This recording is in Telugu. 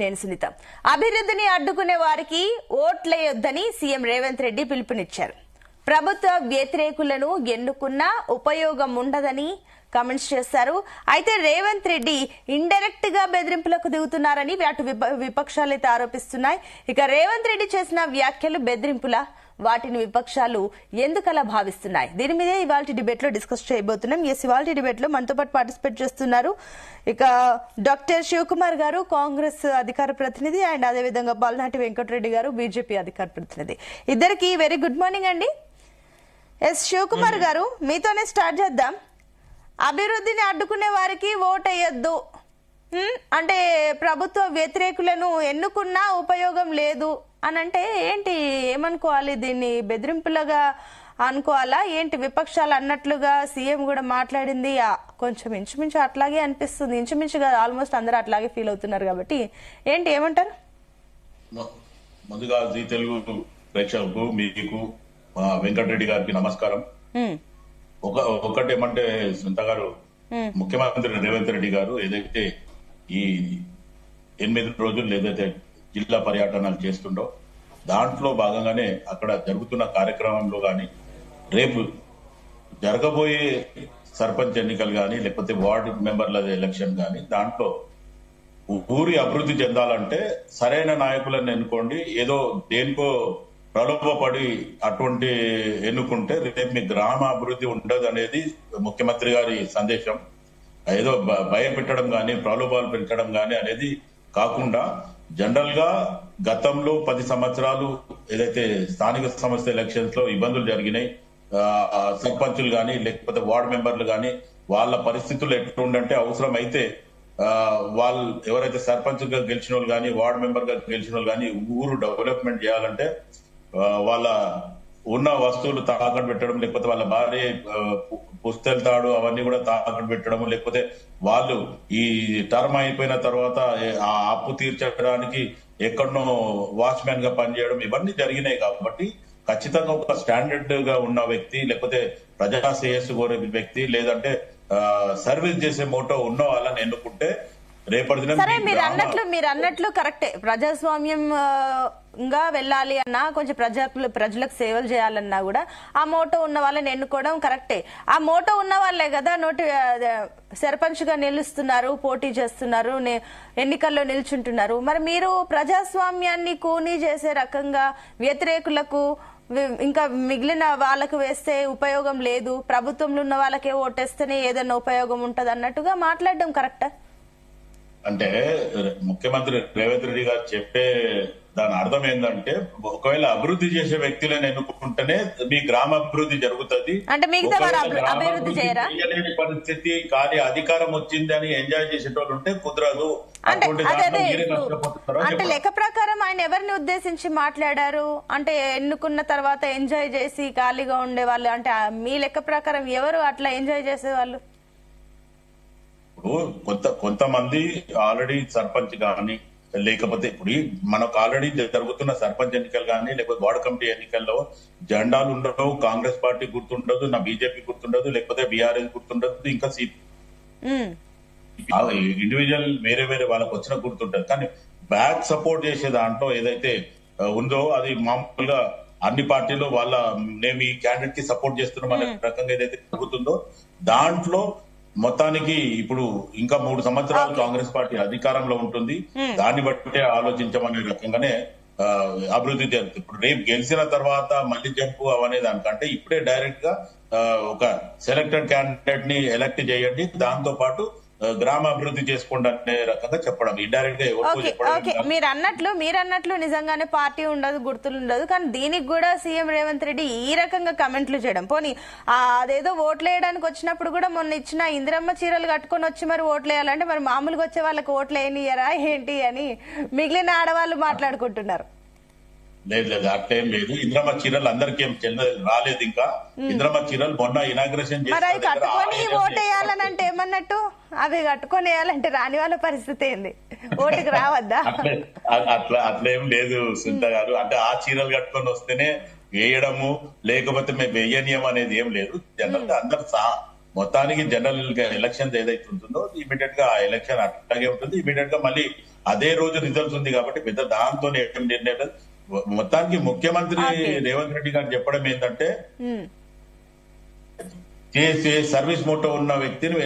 నేను సునీత. అభివృద్ధిని అడ్డుకునే వారికి ఓట్లేయొద్దని సీఎం రేవంత్ రెడ్డి పిలుపునిచ్చారు. ప్రభుత్వ వ్యతిరేకులను ఎన్నుకున్నా ఉపయోగం ఉండదని కామెంట్స్ చేశారు. అయితే రేవంత్ రెడ్డి ఇండైరెక్ట్ గా బెదిరింపులకు దిగుతున్నారని అటు విపక్షాలైతే ఆరోపిస్తున్నాయి. ఇక రేవంత్ రెడ్డి చేసిన వ్యాఖ్యలు బెదిరింపులా, వాటిని విపక్షాలు ఎందుకలా భావిస్తున్నాయి? దీని మీదే ఇవాళ డిబేట్ లో డిస్కస్ చేయబోతున్నాం. ఇవాళ డిబేట్ లో మనతో పాటు పార్టిసిపేట్ చేస్తున్నారు ఇక డాక్టర్ శివకుమార్ గారు, కాంగ్రెస్ అధికార ప్రతినిధి, అండ్ అదేవిధంగా బాలనాటి వెంకటరెడ్డి గారు, బీజేపీ అధికార ప్రతినిధి. ఇద్దరికి వెరీ గుడ్ మార్నింగ్ అండి. శివకుమార్ గారు, మీతోనే స్టార్ట్ చేద్దాం. అభివృద్ధిని అడ్డుకునే వారికి ఓటేయొద్దు అంటే ప్రభుత్వ వ్యతిరేకులను ఎన్నుకున్నా ఉపయోగం లేదు అని అంటే ఏంటి, ఏమనుకోవాలి? దీన్ని బెదిరింపులుగా అనుకోవాలా ఏంటి? విపక్షాలు అన్నట్లుగా సీఎం కూడా మాట్లాడింది కొంచెం ఇంచుమించు అట్లాగే అనిపిస్తుంది. ఇంచుమించుగా ఆల్మోస్ట్ అందరూ అట్లాగే ఫీల్ అవుతున్నారు కాబట్టి ఏంటి, ఏమంటారు? ముందుగా జీ తెలుగు ప్రేక్షకులకు, మీకు వెంకటరెడ్డి గారికి నమస్కారం. ఒకటేమంటే సునీత గారు, ముఖ్యమంత్రి రేవంత్ రెడ్డి గారు ఏదైతే ఈ 8 రోజులు ఏదైతే జిల్లా పర్యటనలు చేస్తుండో దాంట్లో భాగంగానే అక్కడ జరుగుతున్న కార్యక్రమంలో గాని, రేపు జరగబోయే సర్పంచ్ ఎన్నికలు గాని, లేకపోతే వార్డు మెంబర్ల ఎలక్షన్ గాని, దాంట్లో ఊరి అభివృద్ధి చెందాలంటే సరైన నాయకులను ఎన్నుకోండి, ఏదో దేనికో ప్రలోభపడి అటువంటి ఎన్నుకుంటే రేపు మీ గ్రామ అభివృద్ధి ఉండదు అనేది ముఖ్యమంత్రి గారి సందేశం. ఏదో భయపెట్టడం గాని, ప్రలోభాలు పెట్టడం గాని అనేది కాకుండా, జనరల్ గా గతంలో 10 సంవత్సరాలు ఏదైతే స్థానిక సంస్థ ఎలక్షన్స్ లో ఇబ్బందులు జరిగినాయి, సర్పంచులు గాని లేకపోతే వార్డు మెంబర్లు గాని వాళ్ళ పరిస్థితులు ఎట్లుండంటే, అవసరం అయితే వాళ్ళు ఎవరైతే సర్పంచ్ గా గెలిచిన వాళ్ళు గాని, వార్డు మెంబర్ గా గెలిచిన వాళ్ళు గాని ఊరు డెవలప్మెంట్ చేయాలంటే వాళ్ళ ఉన్న వస్తువులు తాకట్టు పెట్టడం, లేకపోతే వాళ్ళ భార్య పుస్తెలు తాడు అవన్నీ కూడా తాకట్టు పెట్టడం, లేకపోతే వాళ్ళు ఈ టర్మ్ అయిపోయిన తర్వాత ఆ అప్పు తీర్చడానికి ఎక్కడనో వాచ్మెన్ గా పనిచేయడం, ఇవన్నీ జరిగినాయి. కాబట్టి ఖచ్చితంగా ఒక స్టాండర్డ్ గా ఉన్న వ్యక్తి, లేకపోతే ప్రజా శ్రేయస్సు కోరే వ్యక్తి, లేదంటే సర్వీస్ చేసే మోటో ఉన్న వాళ్ళని ఎన్నుకుంటే రేపటి దినం. సరే, మీరు అన్నట్లు కరెక్టే. ప్రజాస్వామ్యంగా వెళ్ళాలి అన్నా, కొంచెం ప్రజలకు సేవలు చేయాలన్నా కూడా ఆ మోటో ఉన్న వాళ్ళని ఎన్నుకోవడం కరెక్టే. ఆ మోటో ఉన్న వాళ్ళే కదా సర్పంచ్ గా నిలుస్తున్నారు, పోటీ చేస్తున్నారు, ఎన్నికల్లో నిల్చుంటున్నారు. మరి మీరు ప్రజాస్వామ్యాన్ని కూనీ చేసే రకంగా వ్యతిరేకులకు ఇంకా మిగిలిన వాళ్ళకు వేస్తే ఉపయోగం లేదు, ప్రభుత్వంలో ఉన్న వాళ్ళకే ఓటేస్తేనే ఏదైనా ఉపయోగం ఉంటది అన్నట్టుగా మాట్లాడడం కరెక్టా? అంటే ముఖ్యమంత్రి రేవంత్ రెడ్డి గారు చెప్పే దాని అర్థం ఏంటంటే, ఒకవేళ అభివృద్ధి చేసే వ్యక్తులను ఎన్నుకుంటేనే మీ గ్రామ అభివృద్ధి జరుగుతుంది, అభివృద్ధి చేయలేని పరిస్థితి. కానీ అధికారం వచ్చింది అని ఎంజాయ్ చేసేటోళ్ళు ఉంటే కుదరదు. అంటే లెక్క ప్రకారం ఆయన ఎవరిని ఉద్దేశించి మాట్లాడారు అంటే, ఎన్నుకున్న తర్వాత ఎంజాయ్ చేసి ఖాళీగా ఉండే వాళ్ళు అంటే మీ లెక్క ప్రకారం ఎవరు అట్లా ఎంజాయ్ చేసేవాళ్ళు? కొంతమంది ఆల్రెడీ సర్పంచ్ గాని, లేకపోతే ఇప్పుడు మనకు ఆల్రెడీ జరుగుతున్న సర్పంచ్ ఎన్నికలు గానీ, లేకపోతే వార్డు కమిటీ ఎన్నికల్లో జెండాలు ఉండవు, కాంగ్రెస్ పార్టీ గుర్తుండదు, నా బీజేపీ గుర్తుండదు, లేకపోతే బీఆర్ఎస్ గుర్తుండదు, ఇంకా ఇండివిజువల్ వేరే వాళ్ళకి వచ్చిన గుర్తుంటది. కానీ బ్యాక్ సపోర్ట్ చేసే దాంట్లో ఏదైతే ఉందో అది మామూలుగా అన్ని పార్టీలు మేము ఈ క్యాండిడేట్ కి సపోర్ట్ చేస్తున్నాం అనే రకంగా ఏదైతే జరుగుతుందో దాంట్లో మొత్తానికి ఇప్పుడు ఇంకా 3 సంవత్సరాలు కాంగ్రెస్ పార్టీ అధికారంలో ఉంటుంది. దాన్ని బట్టే ఆలోచించమనే రకంగానే అభివృద్ధి జరుగుతుంది. ఇప్పుడు రేపు గెలిచిన తర్వాత మళ్ళీ జంపు అవనే దానికంటే ఇప్పుడే డైరెక్ట్ గా ఒక సెలెక్టెడ్ క్యాండిడేట్ ని ఎలక్ట్ చేయండి, దాంతో పాటు గ్రామ అభివృద్ధి చేసుకోండి అనే రకంగా చెప్పడం, ఇండైరెక్ట్ గా ఎవరికో చెప్పడం. మీరు అన్నట్లు నిజంగానే పార్టీ ఉండదు, గుర్తులు ఉండదు, కానీ దీనికి కూడా సీఎం రేవంత్ రెడ్డి ఈ రకంగా కమెంట్లు చేయడం. పోనీ అదేదో ఓట్లు వేయడానికి వచ్చినప్పుడు కూడా మొన్న ఇచ్చిన ఇందిరమ్మ చీరలు కట్టుకొని వచ్చి మరి ఓట్లు వేయాలంటే మరి మామూలుగా వచ్చే వాళ్ళకి ఓట్లు వేయనియరా ఏంటి అని మిగిలిన ఆడవాళ్ళు మాట్లాడుకుంటున్నారు. లేదు అట్లేం లేదు. ఇంద్రమ్మ చీరలు అందరికీ ఏం రాలేదు. ఇంకా ఇంద్రమ్మ చీరలు మొన్న ఇనాగ్రేషన్ కట్టుకొని ఓటేయాలని అంటే ఏమన్నట్టు? అవి కట్టుకొని వేయాలంటే రాని వాళ్ళ పరిస్థితి ఏంది? ఓటుకు రావద్దా? అట్లేం లేదు సునీత గారు. అంటే ఆ చీరలు కట్టుకొని వస్తేనే వేయడము, లేకపోతే మేము వేయనీయం అనేది ఏం లేదు. జనరల్ గా అందరు మొత్తానికి జనరల్ ఎలక్షన్ ఏదైతే ఉంటుందో ఇమీడియట్ గా ఆ ఎలక్షన్ అట్లాగే ఉంటుంది. ఇమీడియట్ గా మళ్ళీ అదే రోజు రిజల్ట్స్ ఉంది కాబట్టి పెద్ద దాంతో ఏం నిర్ణయం లేదు. మొత్తానికి ముఖ్యమంత్రి Okay. రేవంత్ రెడ్డి గారు చెప్పడం ఏంటంటే సర్వీస్ మోటో ఉన్న వ్యక్తిని